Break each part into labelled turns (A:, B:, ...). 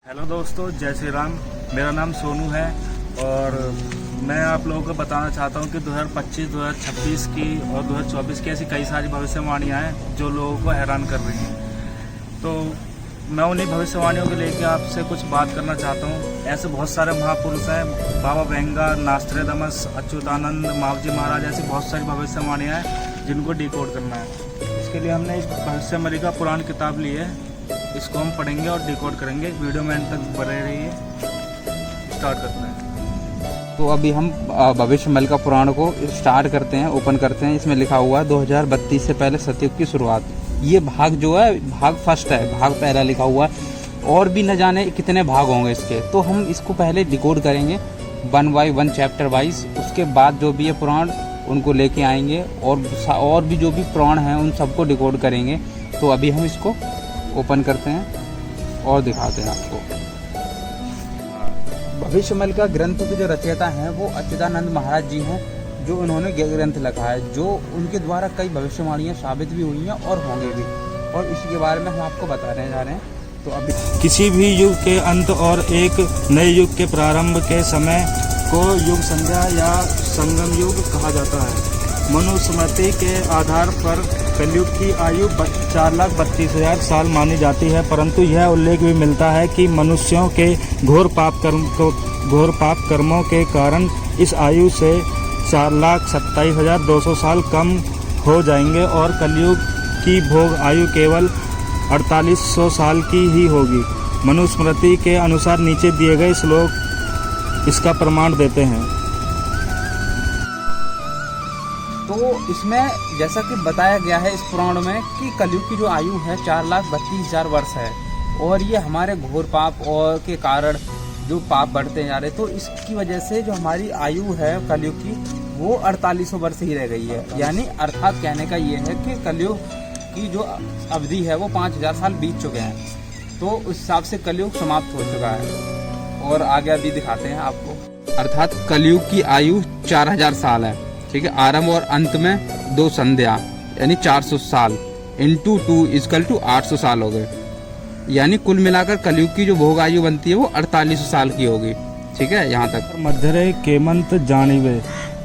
A: Hello दोस्तों, जय श्री राम। मेरा नाम सोनू है और मैं आप लोगों को बताना चाहता हूं कि 2025, 2026 की और 2024 की ऐसी कई सारी भविष्यवाणियां हैं जो लोगों को हैरान कर रही हैं। तो मैं उन्हीं भविष्यवाणियों को लेकर आपसे कुछ बात करना चाहता हूं। ऐसे बहुत सारे महापुरुष हैं, बाबा वेंगा, नास्ट्रेदामस, अच्युतानंद, मावजी महाराज, ऐसी बहुत सारी भविष्यवाणियाँ हैं जिनको डिकोड करना है। इसके लिए हमने इस भविष्यवाणी पुराण किताब ली है, इसको हम पढ़ेंगे और डिकोड करेंगे। वीडियो में अंत तक बने रहिए। स्टार्ट करते हैं।
B: तो अभी हम भविष्यवाणी का पुराण को स्टार्ट करते हैं, ओपन करते हैं। इसमें लिखा हुआ है 2032 से पहले सतयुग की शुरुआत। ये भाग जो है भाग फर्स्ट है, भाग पहला लिखा हुआ है। और भी न जाने कितने भाग होंगे इसके, तो हम इसको पहले डिकोड करेंगे 1 बाय 1 चैप्टर वाइज। उसके बाद जो भी है पुराण उनको लेके आएंगे और भी जो भी पुराण हैं उन सबको डिकोड करेंगे। तो अभी हम इसको ओपन करते हैं और दिखाते हैं आपको। भविष्यवाणी का ग्रंथ के जो रचयिता हैं वो अच्युतानंद महाराज जी हैं, जो उन्होंने ग्रंथ लिखा है, जो उनके द्वारा कई भविष्यवाणियाँ साबित भी हुई हैं और होंगे भी, और इसी के बारे में हम आपको बताने जा रहे हैं। तो अभी
A: किसी भी युग के अंत और एक नए युग के प्रारंभ के समय को युग संध्या या संगम युग कहा जाता है। मनुस्मृति के आधार पर कलयुग की आयु 4,32,000 साल मानी जाती है, परंतु यह उल्लेख भी मिलता है कि मनुष्यों के घोर पाप कर्मों के कारण इस आयु से 4,27,200 साल कम हो जाएंगे और कलयुग की भोग आयु केवल 4,800 साल की ही होगी। मनुस्मृति के अनुसार नीचे दिए गए श्लोक इसका प्रमाण देते हैं।
B: तो इसमें जैसा कि बताया गया है इस पुराण में कि कलयुग की जो आयु है 4,32,000 वर्ष है, और ये हमारे घोर पाप और के कारण जो पाप बढ़ते जा रहे, तो इसकी वजह से जो हमारी आयु है कलयुग की वो 4800 वर्ष ही रह गई है। यानी अर्थात कहने का ये है कि कलयुग की जो अवधि है वो 5,000 साल बीत चुके हैं। तो उस हिसाब से कलयुग समाप्त हो चुका है। और आगे अभी दिखाते हैं आपको। अर्थात कलयुग की आयु 4,000 साल है, ठीक है। आरंभ और अंत में 2 संध्या यानी 400 साल इंटू 2 इक्वल टू 800 साल हो गए। यानी कुल मिलाकर कलयुग की जो भोग आयु बनती है वो 4800 साल की होगी, ठीक है। यहाँ तक
A: मध्यरे केमंत जानिवे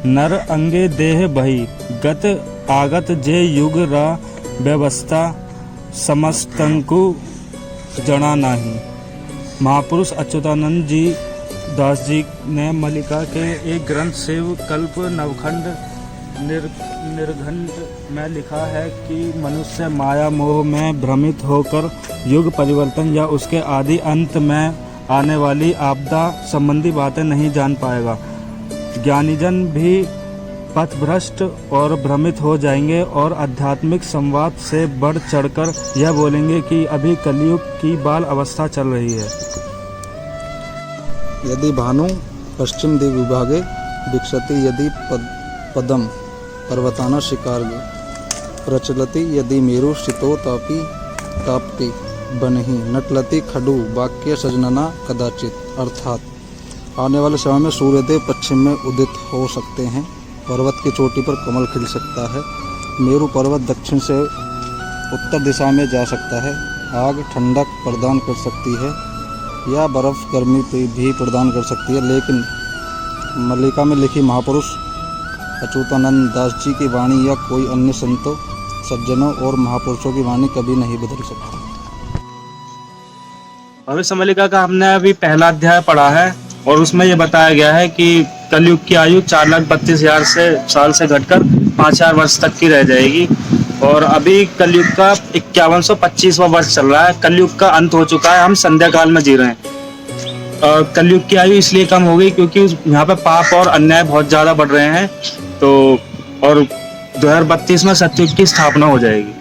A: नर अंगे देह बही गत आगत जे युग रा व्यवस्था समस्तंकु जना नाही। महापुरुष अच्युतानंद जी दास जी ने मल्लिका के एक ग्रंथ शिव कल्प नवखंड निर्घंट में लिखा है कि मनुष्य माया मोह में भ्रमित होकर युग परिवर्तन या उसके आदि अंत में आने वाली आपदा संबंधी बातें नहीं जान पाएगा। ज्ञानीजन भी पथभ्रष्ट और भ्रमित हो जाएंगे और आध्यात्मिक संवाद से बढ़ चढ़कर यह बोलेंगे कि अभी कलयुग की बाल अवस्था चल रही है।
C: यदि भानु पश्चिम दिग्विभागे विक्षति यदि पदम पर्वताना शिकारगे प्रचलति यदि मेरु शीतो ताप्ति बनहि नटलति खडु वाक्य सजनना कदाचित। अर्थात आने वाले समय में सूर्यदेव पश्चिम में उदित हो सकते हैं, पर्वत की चोटी पर कमल खिल सकता है, मेरु पर्वत दक्षिण से उत्तर दिशा में जा सकता है, आग ठंडक प्रदान कर सकती है या बर्फ़ गर्मी भी प्रदान कर सकती है, लेकिन मल्लिका में लिखी महापुरुष अच्युतानंद दास जी की वाणी या कोई अन्य संतों, सज्जनों और महापुरुषों की वाणी कभी नहीं बदल सकती।
A: भविष्य मल्लिका का हमने अभी पहला अध्याय पढ़ा है और उसमें ये बताया गया है कि कलयुग की आयु 4,32,000 साल से घटकर 5,000 वर्ष तक की रह जाएगी। और अभी कलयुग का 5125वां वर्ष चल रहा है। कलयुग का अंत हो चुका है, हम संध्या काल में जी रहे हैं। कलयुग की आयु इसलिए कम हो गई क्योंकि यहाँ पे पाप और अन्याय बहुत ज़्यादा बढ़ रहे हैं। तो और 2032 में सतयुग की स्थापना हो जाएगी।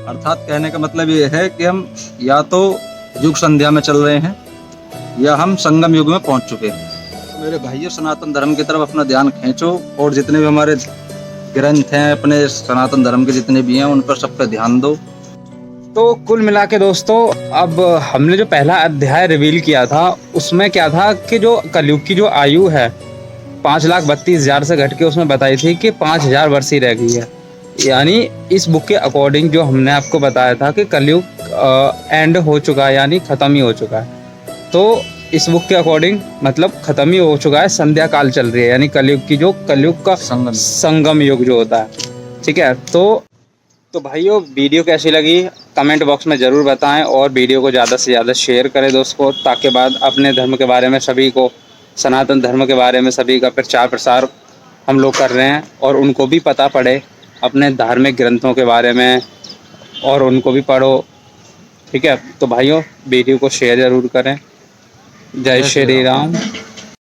C: अर्थात कहने का मतलब ये है कि हम या तो युग संध्या में चल रहे हैं या हम संगम युग में पहुंच चुके हैं। तो मेरे भाइयों, सनातन धर्म की तरफ अपना ध्यान खींचो और जितने भी हमारे ग्रंथ हैं अपने सनातन धर्म के जितने भी हैं उन पर सब पे ध्यान दो।
B: तो कुल मिला के दोस्तों, अब हमने जो पहला अध्याय रिवील किया था उसमें क्या था कि जो कलयुग की जो आयु है 5,32,000 से घट के उसमें बताई थी कि 5,000 वर्ष ही रह गई है। यानी इस बुक के अकॉर्डिंग जो हमने आपको बताया था कि कलयुग एंड हो चुका है, यानी ख़त्म ही हो चुका है। तो इस बुक के अकॉर्डिंग मतलब ख़त्म ही हो चुका है, संध्या काल चल रही है, यानी कलयुग की जो कलयुग का संगम युग जो होता है, ठीक है। तो भाइयों, वीडियो कैसी लगी कमेंट बॉक्स में ज़रूर बताएं, और वीडियो को ज़्यादा से ज़्यादा शेयर करें दोस्तों, ताकि बाद अपने धर्म के बारे में सभी को, सनातन धर्म के बारे में सभी का प्रचार प्रसार हम लोग कर रहे हैं, और उनको भी पता पड़े अपने धार्मिक ग्रंथों के बारे में, और उनको भी पढ़ो, ठीक है। तो भाइयों, वीडियो को शेयर ज़रूर करें। जय श्री राम।